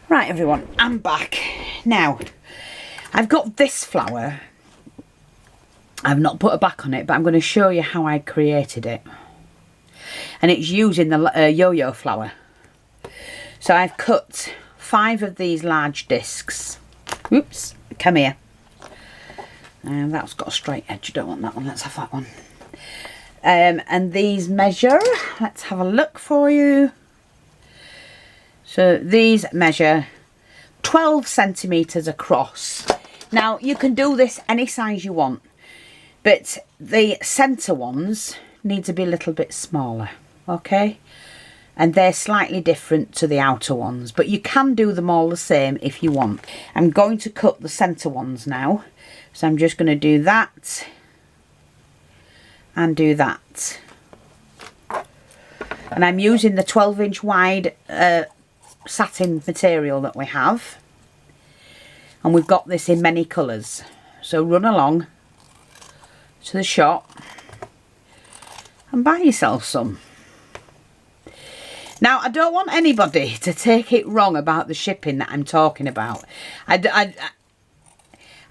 Right everyone, I'm back. Now, I've got this flower. I've not put a back on it, but I'm going to show you how I created it. And it's using the yo-yo flower. So I've cut 5 of these large discs. Oops, come here. That's got a straight edge, I don't want that one, let's have that one. And these measure, let's have a look for you. So these measure 12 centimetres across. Now you can do this any size you want, but the centre ones need to be a little bit smaller, okay? And they're slightly different to the outer ones, but you can do them all the same if you want. I'm going to cut the centre ones now, so I'm just going to do that and do that. And I'm using the 12-inch wide satin material that we have, and we've got this in many colours, so run along to the shop and buy yourself some. Now I don't want anybody to take it wrong about the shipping that I'm talking about. I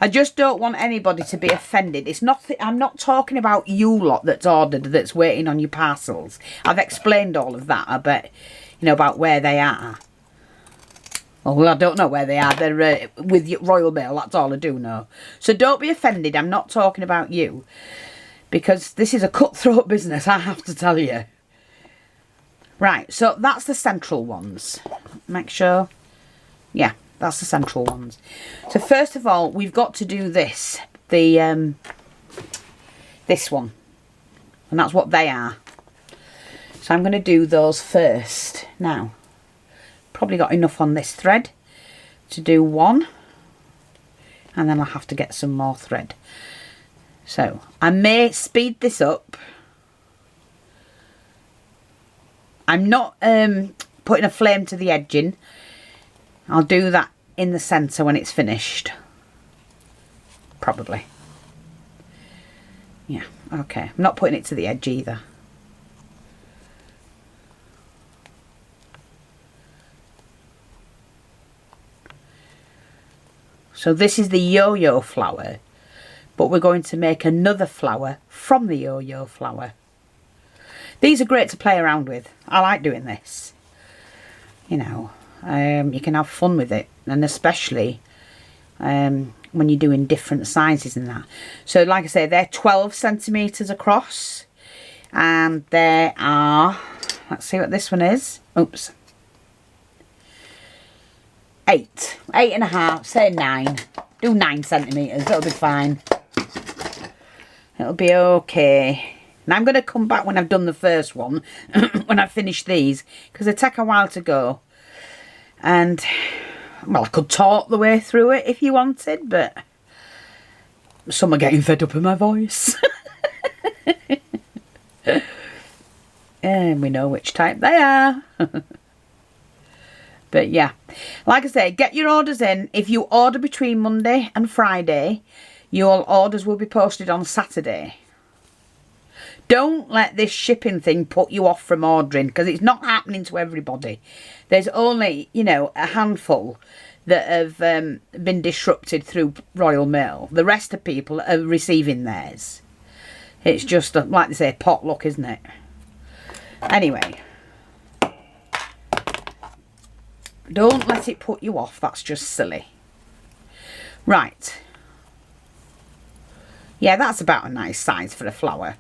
just don't want anybody to be offended. It's not, I'm not talking about you lot that's ordered, that's waiting on your parcels. I've explained all of that, I bet, you know, about where they are. Oh, well, I don't know where they are. They're with Royal Mail, that's all I do know. So don't be offended, I'm not talking about you. Because this is a cutthroat business, I have to tell you. Right, so that's the central ones. Make sure. Yeah, that's the central ones. So first of all, we've got to do this. This one. And that's what they are. So I'm going to do those first. Now, probably got enough on this thread to do one, and then I'll have to get some more thread. So I may speed this up. I'm not putting a flame to the edging. I'll do that in the centre when it's finished, probably. Yeah, okay, I'm not putting it to the edge either. So this is the yo-yo flower, but we're going to make another flower from the yo-yo flower. These are great to play around with. I like doing this. You know, you can have fun with it, and especially when you're doing different sizes and that. So like I say, they're 12 centimetres across, and there are, let's see what this one is. Oops. 8.5, say 9. Do 9 centimetres, that'll be fine. It'll be okay. And I'm going to come back when I've done the first one, when I've finished these, because they take a while to go. And, well, I could talk the way through it if you wanted, but some are getting fed up with my voice. And we know which type they are. But yeah, like I say, get your orders in. If you order between Monday and Friday, your orders will be posted on Saturday. Don't let this shipping thing put you off from ordering, because it's not happening to everybody. There's only, you know, a handful that have been disrupted through Royal Mail. The rest of people are receiving theirs. It's just, like they say, potluck, isn't it? Anyway. Don't let it put you off. That's just silly. Right. Yeah, that's about a nice size for a flower.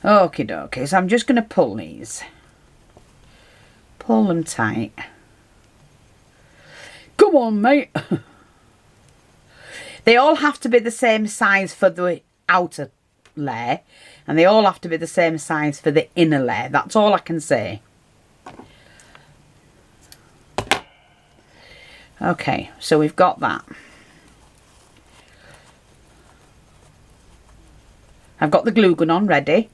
Okie dokie. So I'm just going to pull these. Pull them tight. Come on, mate. They all have to be the same size for the outer layer. And they all have to be the same size for the inner layer. That's all I can say. Okay, so we've got that. I've got the glue gun on ready.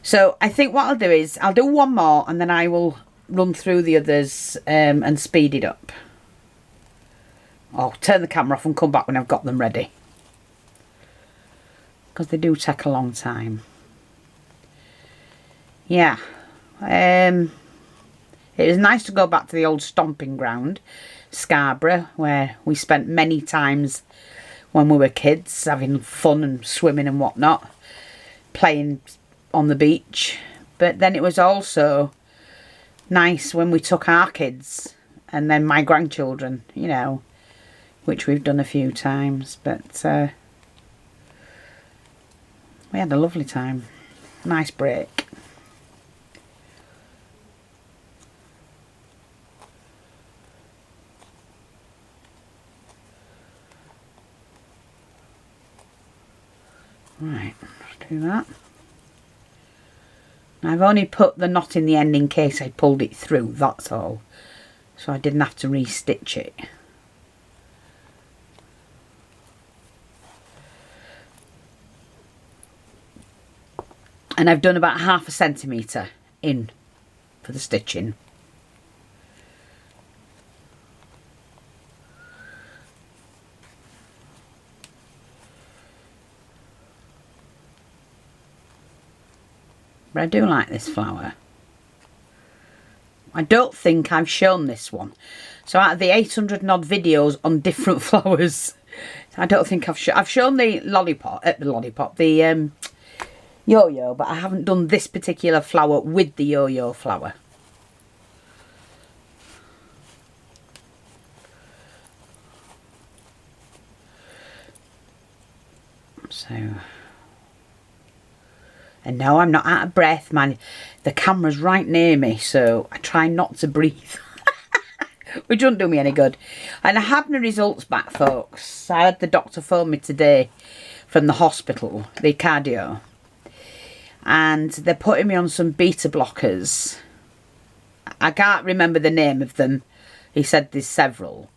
So I think what I'll do is I'll do one more, and then I will run through the others and speed it up. I'll turn the camera off and come back when I've got them ready, because they do take a long time. Yeah. It was nice to go back to the old stomping ground, Scarborough, where we spent many times when we were kids, having fun and swimming and whatnot, playing on the beach. But then it was also nice when we took our kids and then my grandchildren, you know, which we've done a few times. But we had a lovely time. Nice break. Right, let's do that. I've only put the knot in the end in case I pulled it through, that's all. So I didn't have to re-stitch it. And I've done about 1/2 centimetre in for the stitching. But I do like this flower. I don't think I've shown this one. So out of the 800 and odd videos on different flowers, I don't think I've shown the the yo-yo, but I haven't done this particular flower with the yo-yo flower. So, and no, I'm not out of breath, man. The camera's right near me, so I try not to breathe. Which doesn't do me any good. And I have my results back, folks. I had the doctor phone me today from the hospital, the cardio. And they're putting me on some beta blockers. I can't remember the name of them. He said there's several.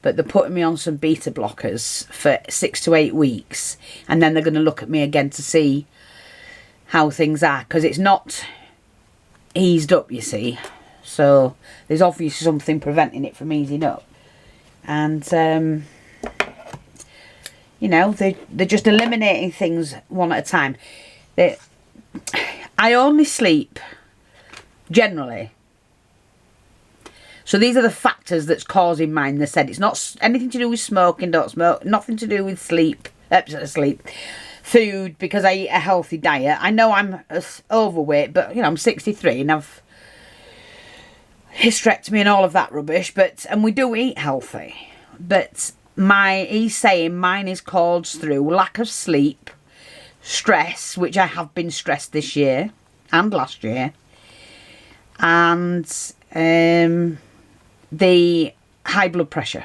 But they're putting me on some beta blockers for 6 to 8 weeks. And then they're going to look at me again to see how things are. Because it's not eased up, you see. So there's obviously something preventing it from easing up. And, you know, they're just eliminating things one at a time. I only sleep, generally. So these are the factors that's causing mine. They said it's not anything to do with smoking, don't smoke, nothing to do with sleep, food, because I eat a healthy diet. I know I'm overweight, but, you know, I'm 63 and I've hysterectomy and all of that rubbish, and we do eat healthy. But he's saying mine is caused through lack of sleep, stress, which I have been stressed this year and last year, and the high blood pressure.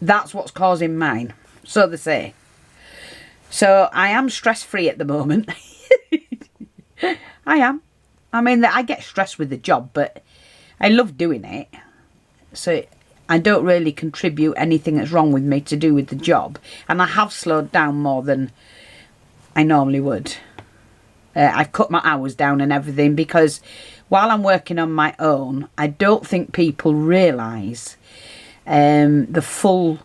That's what's causing mine, so they say. So I am stress free at the moment. I am. I mean, I get stressed with the job, but I love doing it. So I don't really contribute anything that's wrong with me to do with the job. And I have slowed down more than I normally would. I've cut my hours down and everything, because while I'm working on my own, I don't think people realise the full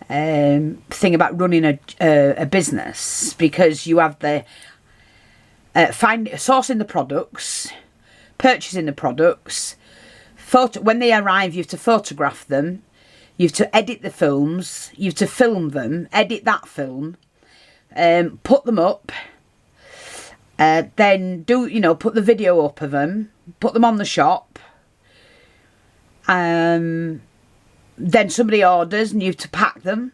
thing about running a business, because you have the sourcing the products, purchasing the products, when they arrive you have to photograph them, you have to edit the films, you have to film them, edit that film, put them up, then put the video up of them, put them on the shop, then somebody orders and you have to pack them,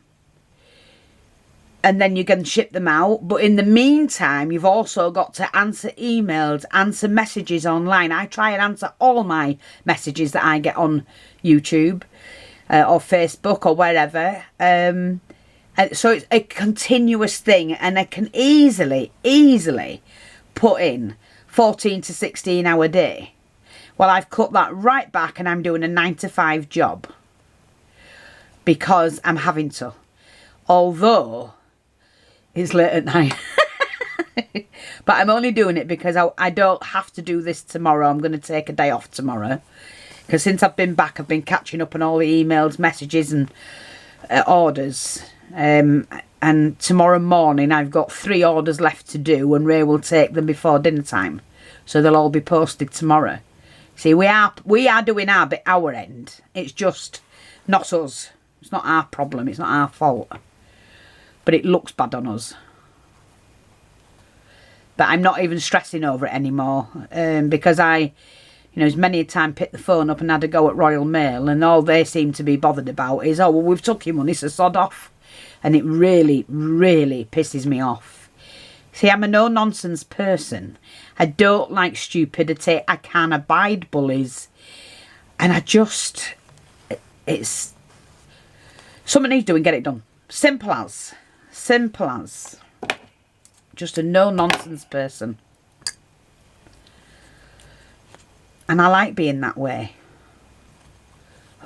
and then you can ship them out. But in the meantime, you've also got to answer emails, answer messages online. I try and answer all my messages that I get on YouTube or Facebook or wherever. And so it's a continuous thing, and I can easily put in 14 to 16 hour day. Well, I've cut that right back and I'm doing a 9 to 5 job because I'm having to. Although it's late at night. But I'm only doing it because I don't have to do this tomorrow. I'm going to take a day off tomorrow. Because since I've been back, I've been catching up on all the emails, messages and orders. And tomorrow morning I've got 3 orders left to do, and Ray will take them before dinner time. So they'll all be posted tomorrow. See, we are doing our bit, our end. It's just not us. It's not our problem. It's not our fault. But it looks bad on us. But I'm not even stressing over it anymore. Because I, you know, as many a time picked the phone up and had a go at Royal Mail, and all they seem to be bothered about is, oh, well, we've took your money, so sod off. And it really, really pisses me off. See, I'm a no-nonsense person. I don't like stupidity. I can't abide bullies. And I just... It's... Something needs doing, get it done. Simple as. Simple as. Just a no-nonsense person. And I like being that way.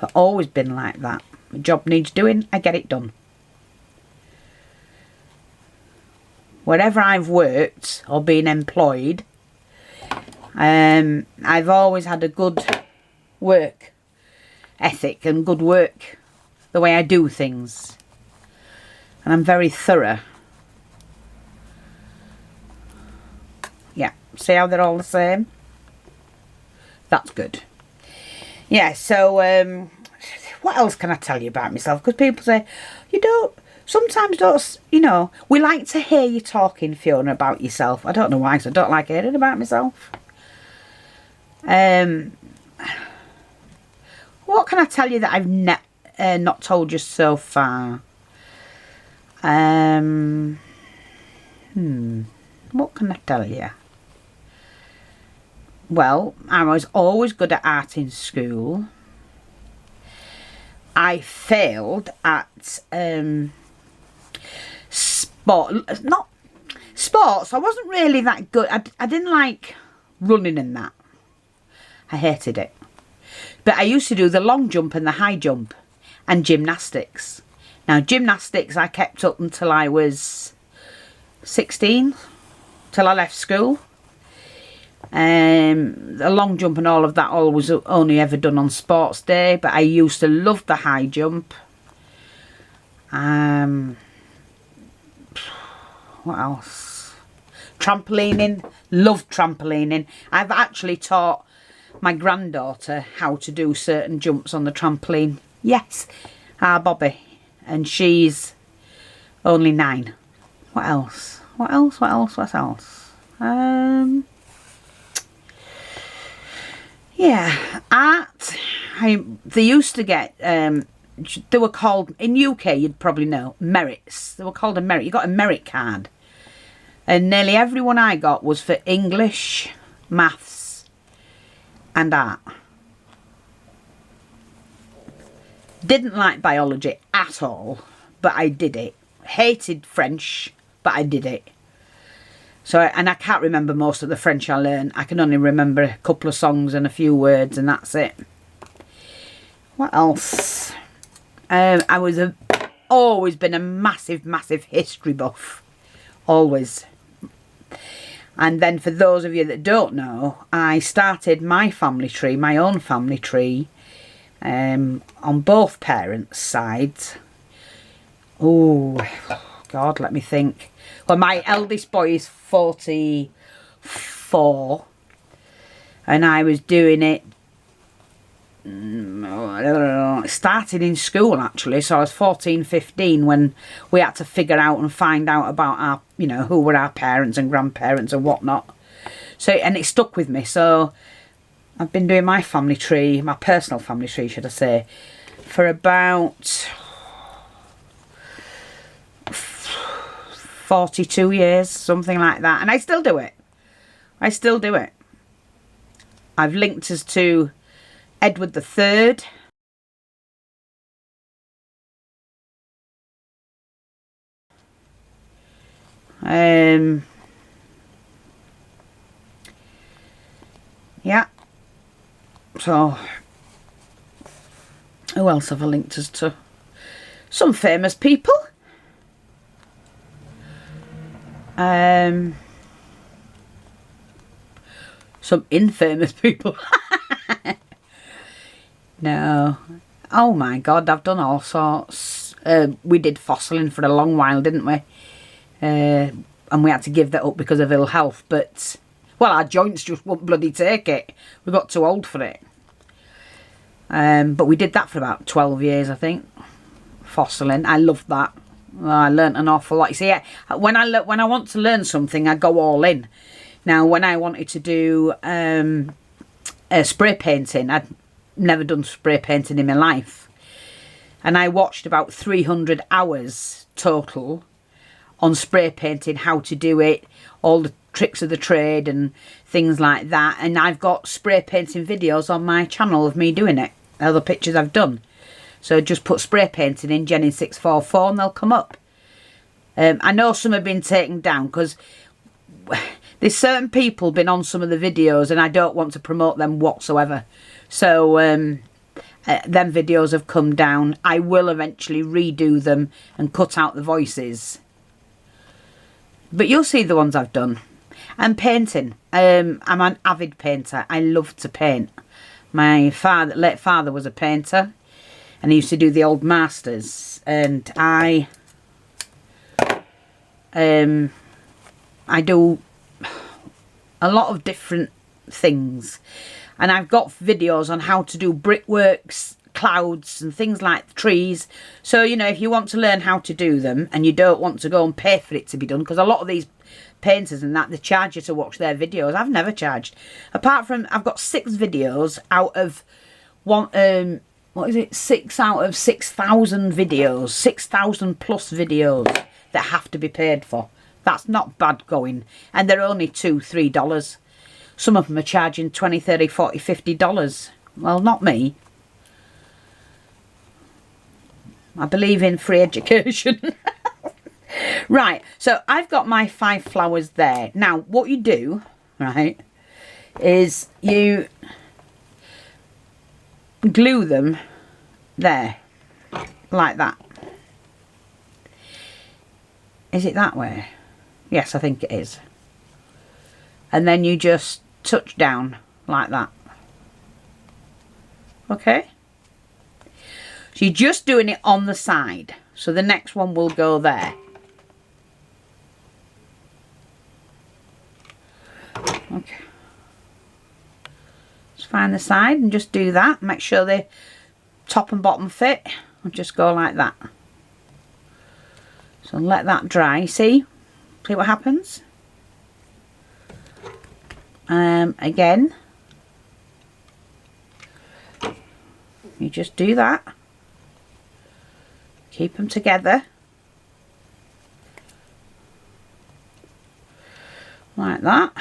I've always been like that. The job needs doing, I get it done. Wherever I've worked or been employed, I've always had a good work ethic and good work, the way I do things. And I'm very thorough. Yeah, see how they're all the same? That's good. Yeah, so what else can I tell you about myself? Because people say, sometimes don't, you know, we like to hear you talking, Fiona, about yourself. I don't know why, so I don't like hearing about myself. What can I tell you that I've not told you so far? What can I tell you? Well, I was always good at art in school. I failed at sports. I wasn't really that good. I didn't like running and that. I hated it. But I used to do the long jump and the high jump and gymnastics. Now, gymnastics I kept up until I was 16, till I left school. The long jump and all of that was only ever done on sports day, but I used to love the high jump. What else? Trampolining. Loved trampolining. I've actually taught my granddaughter how to do certain jumps on the trampoline. Yes, our Bobby. And she's only 9. What else? What else? What else? What else? Yeah, art. They used to get, they were called, in UK you'd probably know, merits. They were called a merit. You got a merit card. And nearly everyone I got was for English, maths and art. Didn't like biology at all, but I did it. Hated French, but I did it. So, and I can't remember most of the French I learned. I can only remember a couple of songs and a few words, and that's it. What else? I was always been a massive, massive history buff. Always. And then for those of you that don't know, I started my family tree, my own family tree, on both parents' sides. Oh, God, let me think. Well, my eldest boy is 44, and I was doing it, started in school actually, so I was 14, 15 when we had to figure out and find out about our, you know, who were our parents and grandparents and whatnot. So, and it stuck with me, so I've been doing my family tree, my personal family tree should I say, for about 42 years, something like that. And I still do it. I still do it. I've linked us to Edward III. Yeah. So, who else have I linked us to? Some famous people. Some infamous people. No. Oh my God, I've done all sorts. We did fossiling for a long while, didn't we? And we had to give that up because of ill health. But Well, our joints just won't bloody take it. We got too old for it. But we did that for about 12 years, I think. Fossiling. I loved that. I learnt an awful lot. You see, when I want to learn something, I go all in. Now, when I wanted to do spray painting, I'd never done spray painting in my life. And I watched about 300 hours total on spray painting, how to do it, all the tricks of the trade and things like that. And I've got spray painting videos on my channel of me doing it, other pictures I've done. So just put spray painting in jennings644 and they'll come up. I know some have been taken down because there's certain people been on some of the videos and I don't want to promote them whatsoever. So them videos have come down. I will eventually redo them and cut out the voices. But you'll see the ones I've done. And painting. I'm an avid painter. I love to paint. My late father was a painter. And he used to do the old masters. And I do a lot of different things. And I've got videos on how to do brickworks, clouds and things like trees. So, you know, if you want to learn how to do them and you don't want to go and pay for it to be done, because a lot of these painters and that, they charge you to watch their videos. I've never charged. Apart from, I've got 6 videos out of one, what is it, 6 out of 6,000 videos, 6,000 plus videos that have to be paid for. That's not bad going. And they're only $2, $3. Some of them are charging $20, $30, $40, $50. Well, not me. I believe in free education. Right, so I've got my 5 flowers there. Now, what you do, right, is you glue them there, like that. Is it that way? Yes, I think it is. And then you just touch down like that. Okay? So you're just doing it on the side. So the next one will go there. Okay. Just find the side and just do that. Make sure the top and bottom fit. And just go like that. So let that dry. See? See what happens? Again. You just do that. Keep them together. Like that.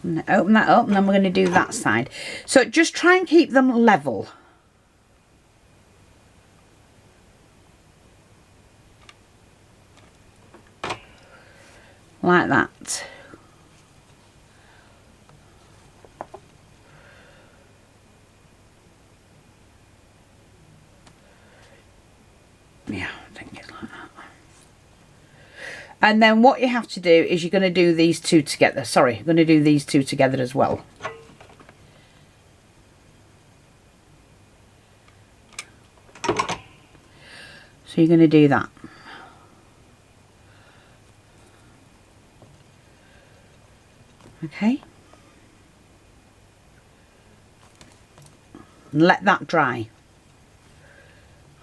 And open that up and then we're going to do that side. So just try and keep them level. Like that. Yeah, I think it's like that. And then what you have to do is you're going to do these 2 together. Sorry, you're going to do these 2 together as well. So you're going to do that. Okay. And let that dry.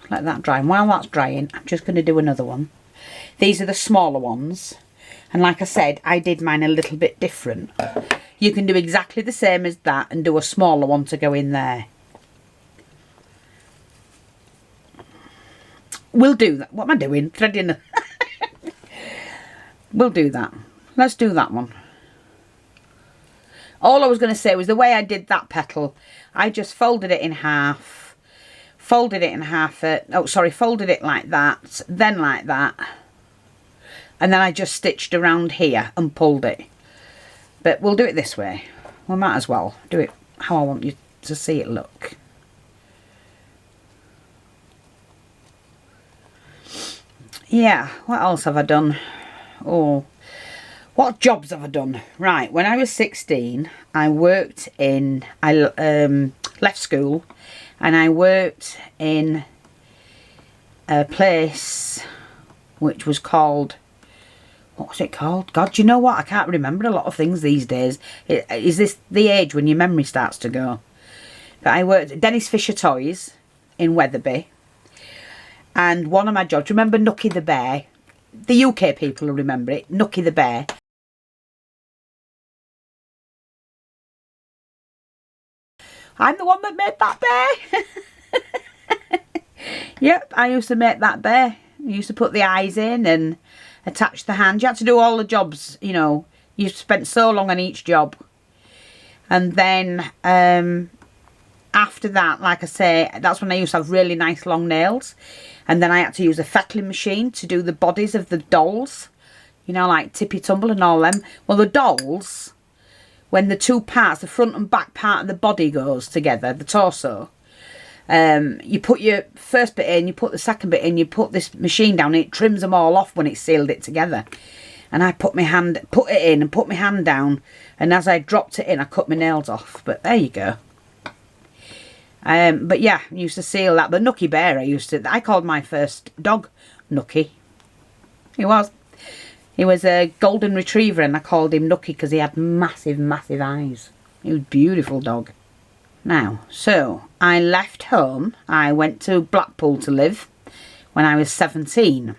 Let that dry. And while that's drying, I'm just going to do another one. These are the smaller ones. And like I said, I did mine a little bit different. You can do exactly the same as that and do a smaller one to go in there. We'll do that. What am I doing? Threading. We'll do that. Let's do that one. All I was going to say was the way I did that petal, I just folded it in half. Folded it in half. Folded it like that. Then like that. And then I just stitched around here and pulled it. But we'll do it this way. We might as well do it how I want you to see it look. Yeah, what else have I done? Oh, what jobs have I done? Right, when I was 16, I worked in, I left school and I worked in a place which was called, what was it called? God, do you know what? I can't remember a lot of things these days. Is this the age when your memory starts to go? But I worked at Dennis Fisher Toys in Wetherby. And one of my jobs, remember Nookie the Bear? The UK people will remember it, Nookie the Bear. I'm the one that made that bear. Yep, I used to make that bear. I used to put the eyes in and attach the hand. You had to do all the jobs, you know. You spent so long on each job. And then after that, like I say, that's when I used to have really nice long nails. And then I had to use a fettling machine to do the bodies of the dolls. You know, like Tippy Tumble and all them. Well, the dolls, when the two parts, the front and back part of the body goes together, the torso, you put your first bit in, you put the second bit in, you put this machine down, and it trims them all off when it's sealed it together. And I put it in and put my hand down, and as I dropped it in, I cut my nails off. But there you go. But yeah, I used to seal that. But Nookie Bear, I called my first dog Nookie. He was a golden retriever, and I called him Nookie because he had massive, massive eyes. He was a beautiful dog. Now, so I left home. I went to Blackpool to live when I was 17.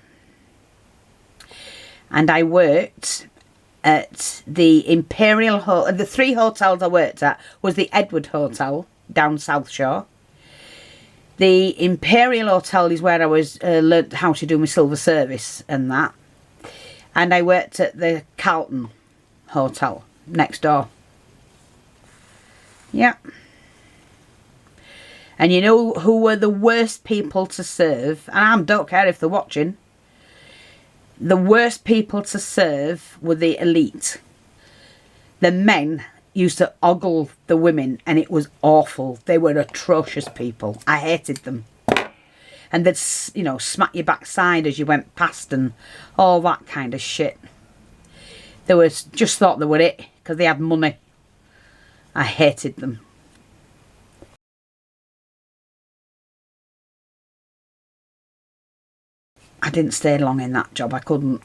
And I worked at the Imperial Hotel. The 3 hotels I worked at was the Edward Hotel down South Shore. The Imperial Hotel is where I was learnt how to do my silver service and that. And I worked at the Carlton Hotel next door. Yeah. And you know who were the worst people to serve? And I don't care if they're watching. The worst people to serve were the elite. The men used to ogle the women, and it was awful. They were atrocious people. I hated them. And they'd, you know, smack your backside as you went past and all that kind of shit. They was just thought they were it because they had money. I hated them. I didn't stay long in that job. I couldn't.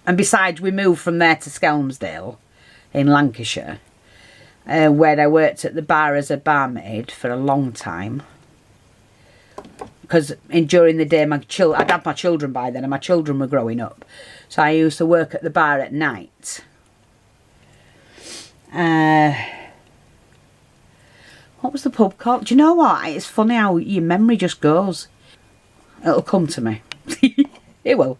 And besides, we moved from there to Skelmersdale in Lancashire, where I worked at the bar as a barmaid for a long time. Because during the day, I'd had my children by then, and my children were growing up. So I used to work at the bar at night. What was the pub called? Do you know what? It's funny how your memory just goes. It'll come to me. It will.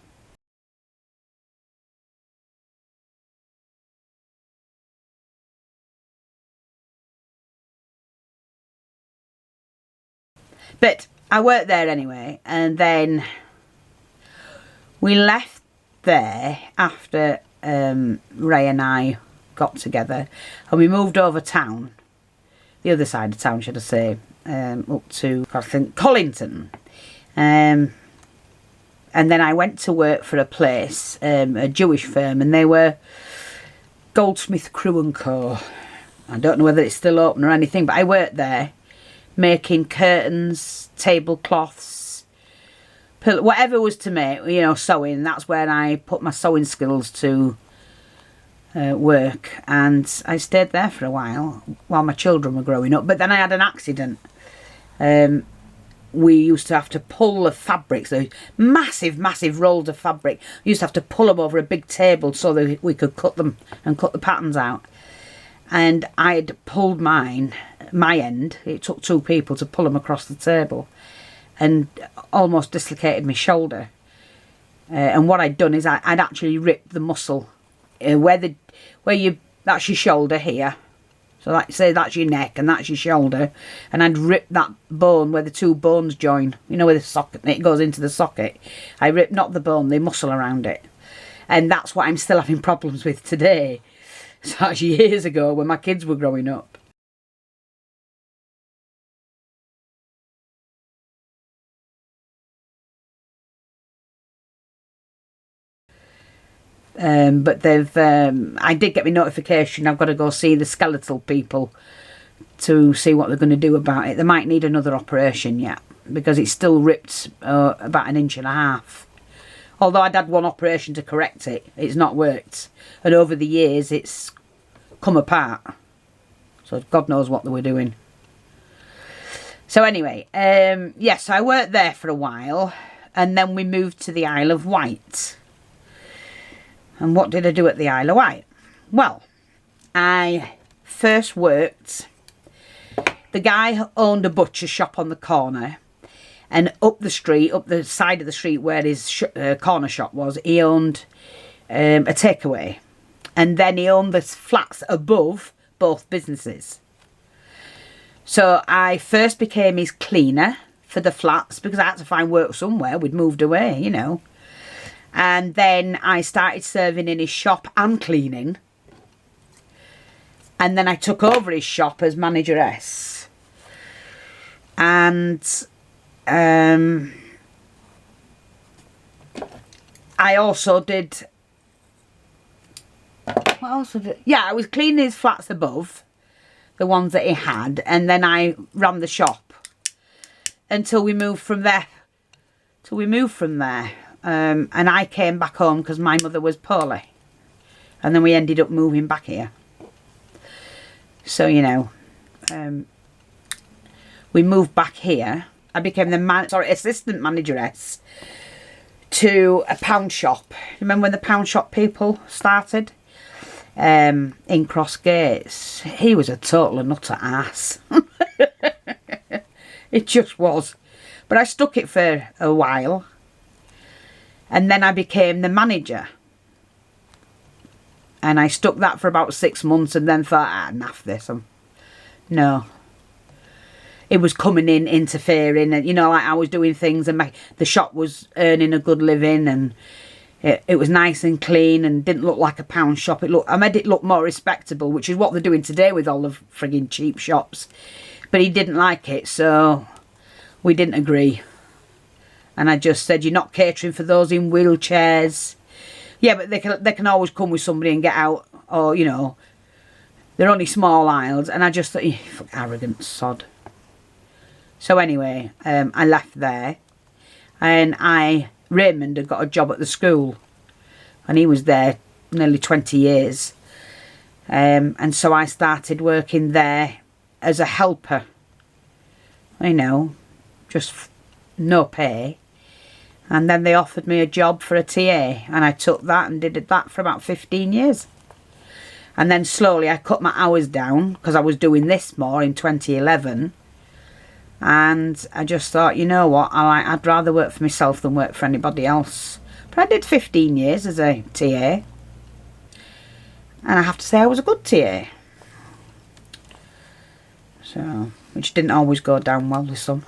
But I worked there anyway, and then we left there after Ray and I got together, and we moved over town, the other side of town should I say, up to I think Collington, and then I went to work for a place, a Jewish firm, and they were Goldsmith Crew & Co. I don't know whether it's still open or anything, but I worked there making curtains, tablecloths, whatever was to make, you know, sewing. That's where I put my sewing skills to work, and I stayed there for a while my children were growing up. But then I had an accident. We used to have to pull the fabrics, those massive, massive rolls of fabric. We used to have to pull them over a big table so that we could cut them and cut the patterns out. And I'd pulled my end. It took 2 people to pull them across the table, and almost dislocated my shoulder. And what I'd done is I'd actually ripped the muscle that's your shoulder here. So like say that's your neck and that's your shoulder, and I'd ripped that bone where the 2 bones join. You know where the socket, it goes into the socket. I ripped not the bone, the muscle around it, and that's what I'm still having problems with today. So that's years ago when my kids were growing up. But I did get my notification. I've got to go see the skeletal people to see what they're going to do about it. They might need another operation yet, because it's still ripped about 1.5 inches. Although I'd had one operation to correct it, it's not worked. And over the years, it's come apart. So God knows what they were doing. So anyway, yes, I worked there for a while. And then we moved to the Isle of Wight. And what did I do at the Isle of Wight? Well, I first worked... The guy owned a butcher shop on the corner. And up the street, up the side of the street where his corner shop was, he owned a takeaway. And then he owned the flats above both businesses. So I first became his cleaner for the flats because I had to find work somewhere. We'd moved away, you know. And then I started serving in his shop and cleaning. And then I took over his shop as manageress. And I also did... What else did I do? Yeah, I was cleaning his flats above, the ones that he had, and then I ran the shop until we moved from there. And I came back home because my mother was poorly, and then we ended up moving back here. So you know, we moved back here. I became the assistant manageress to a pound shop. Remember when the pound shop people started? In Cross Gates. He was a total and utter ass. It just was. But I stuck it for a while. And then I became the manager. And I stuck that for about 6 months and then thought, naff this. No. It was coming in, interfering, and you know, like I was doing things, and the shop was earning a good living, and it was nice and clean, and didn't look like a pound shop. I made it look more respectable, which is what they're doing today with all the frigging cheap shops. But he didn't like it, so we didn't agree. And I just said, you're not catering for those in wheelchairs. Yeah, but they can always come with somebody and get out, or you know, they're only small aisles. And I just thought, arrogant sod. So anyway, I left there, and Raymond had got a job at the school, and he was there nearly 20 years. And so I started working there as a helper, you know, just no pay. And then they offered me a job for a TA, and I took that and did that for about 15 years. And then slowly I cut my hours down because I was doing this more in 2011. And I just thought, you know what, I'd rather work for myself than work for anybody else. But I did 15 years as a TA. And I have to say I was a good TA. So, which didn't always go down well with some.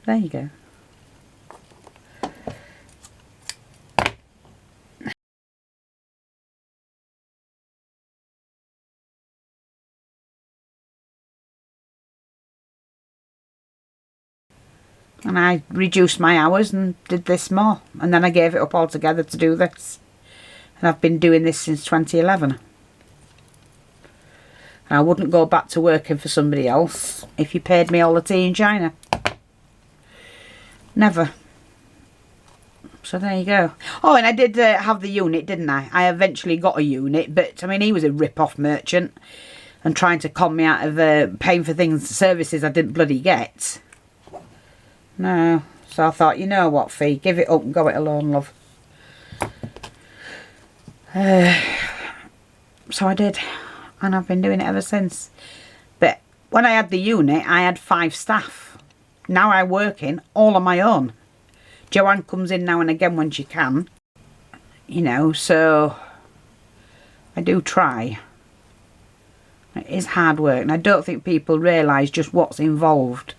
There you go. And I reduced my hours and did this more. And then I gave it up altogether to do this. And I've been doing this since 2011. And I wouldn't go back to working for somebody else if you paid me all the tea in China. Never. So there you go. Oh, and I did have the unit, didn't I? I eventually got a unit, but I mean, he was a rip-off merchant and trying to con me out of paying for things, services I didn't bloody get. No. So I thought, you know what, Fee, give it up and go it alone, love. So I did, and I've been doing it ever since. But when I had the unit, I had 5 staff. Now I work in all on my own. Joanne comes in now and again when she can. You know, so I do try. It is hard work, and I don't think people realise just what's involved.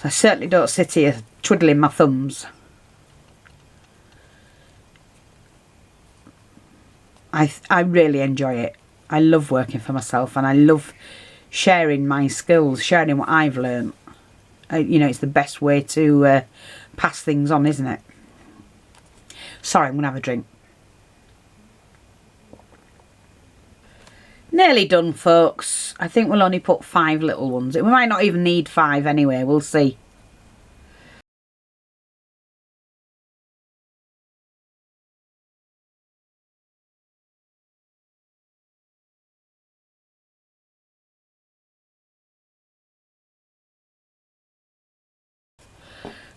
I certainly don't sit here twiddling my thumbs. I really enjoy it. I love working for myself, and I love sharing my skills, sharing what I've learned. You know, it's the best way to pass things on, isn't it? Sorry, I'm going to have a drink. Nearly done, folks. I think we'll only put 5 little ones. We might not even need 5 anyway, we'll see.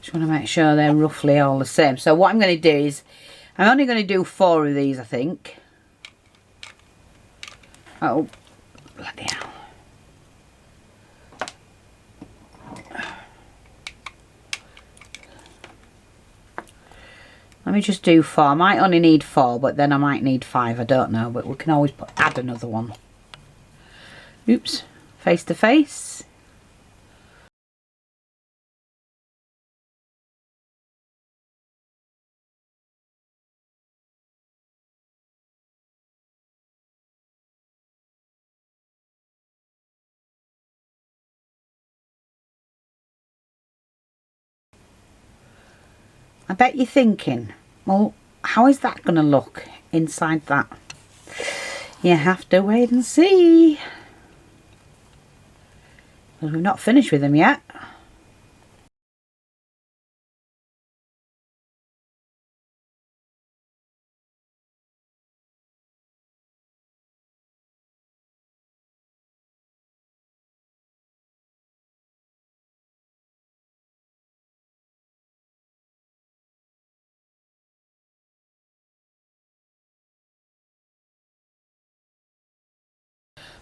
Just want to make sure they're roughly all the same. So what I'm going to do is, I'm only going to do 4 of these, I think. Oh, bloody hell. Let me just do 4. I might only need 4, but then I might need 5. I don't know, but we can always add another one. Oops, face to face. I bet you're thinking, well, how is that going to look inside that? You have to wait and see. Because we've not finished with them yet.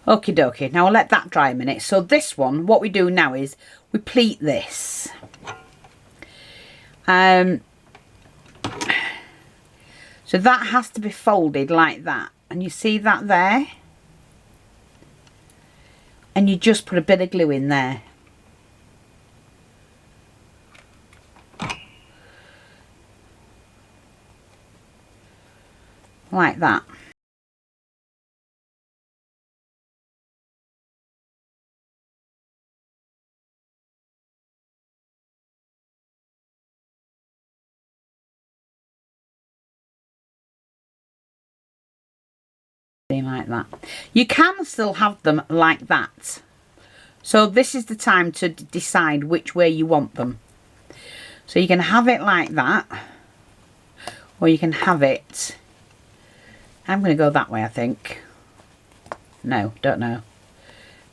Okie dokie, now I'll let that dry a minute. So this one, what we do now is we pleat this. So that has to be folded like that. And you see that there? And you just put a bit of glue in there. Like that. Like that. You can still have them like that. So this is the time to decide which way you want them. So you can have it like that, or you can have it, I'm going to go that way, I think. No, don't know.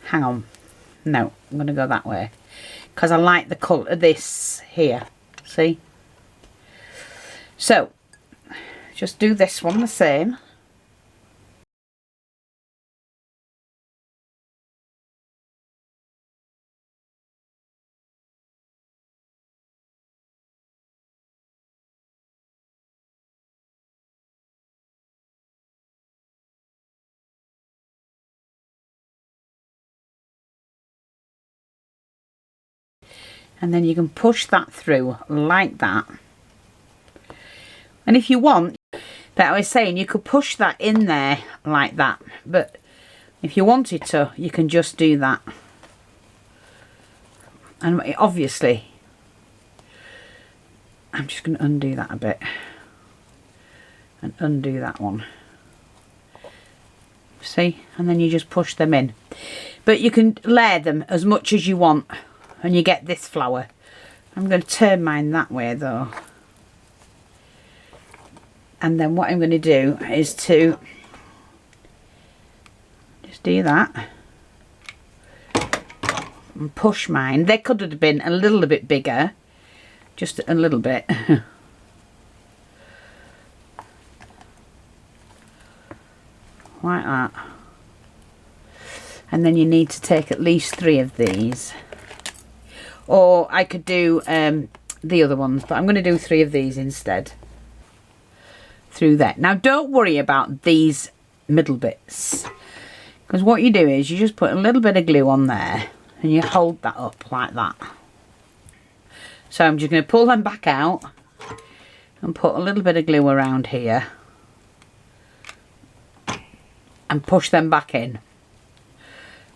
Hang on. No, I'm going to go that way. Because I like the colour of this here. See? So, just do this one the same. And then you can push that through like that. And if you want, but I was saying you could push that in there like that. But if you wanted to, you can just do that. And obviously, I'm just going to undo that a bit. And undo that one. See? And then you just push them in. But you can layer them as much as you want. And you get this flower. I'm going to turn mine that way though. And then what I'm going to do is to just do that. And push mine. They could have been a little bit bigger. Just a little bit. Like that. And then you need to take at least 3 of these. Or I could do the other ones, but I'm going to do 3 of these instead. Through there. Now don't worry about these middle bits. Because what you do is you just put a little bit of glue on there. And you hold that up like that. So I'm just going to pull them back out. And put a little bit of glue around here. And push them back in.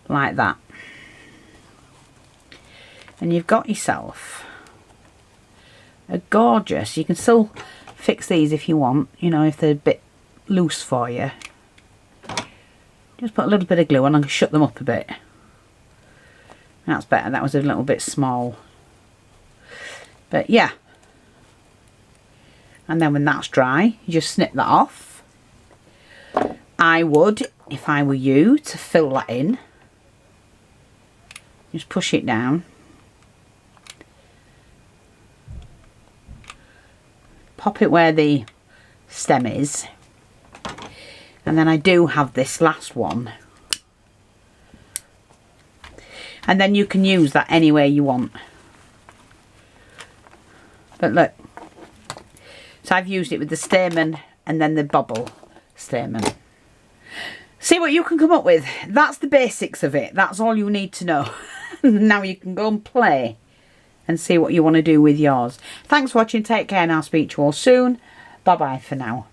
Like that. And you've got yourself a gorgeous, you can still fix these if you want, you know, if they're a bit loose for you. Just put a little bit of glue on and shut them up a bit. That's better. That was a little bit small. But yeah. And then when that's dry, you just snip that off. I would, if I were you, to fill that in. Just push it down. Pop it where the stem is. And then I do have this last one. And then you can use that anywhere you want. But look. So I've used it with the stamen and then the bobble stamen. See what you can come up with. That's the basics of it. That's all you need to know. Now you can go and play and see what you want to do with yours. Thanks for watching. Take care and I'll speak to you all soon. Bye bye for now.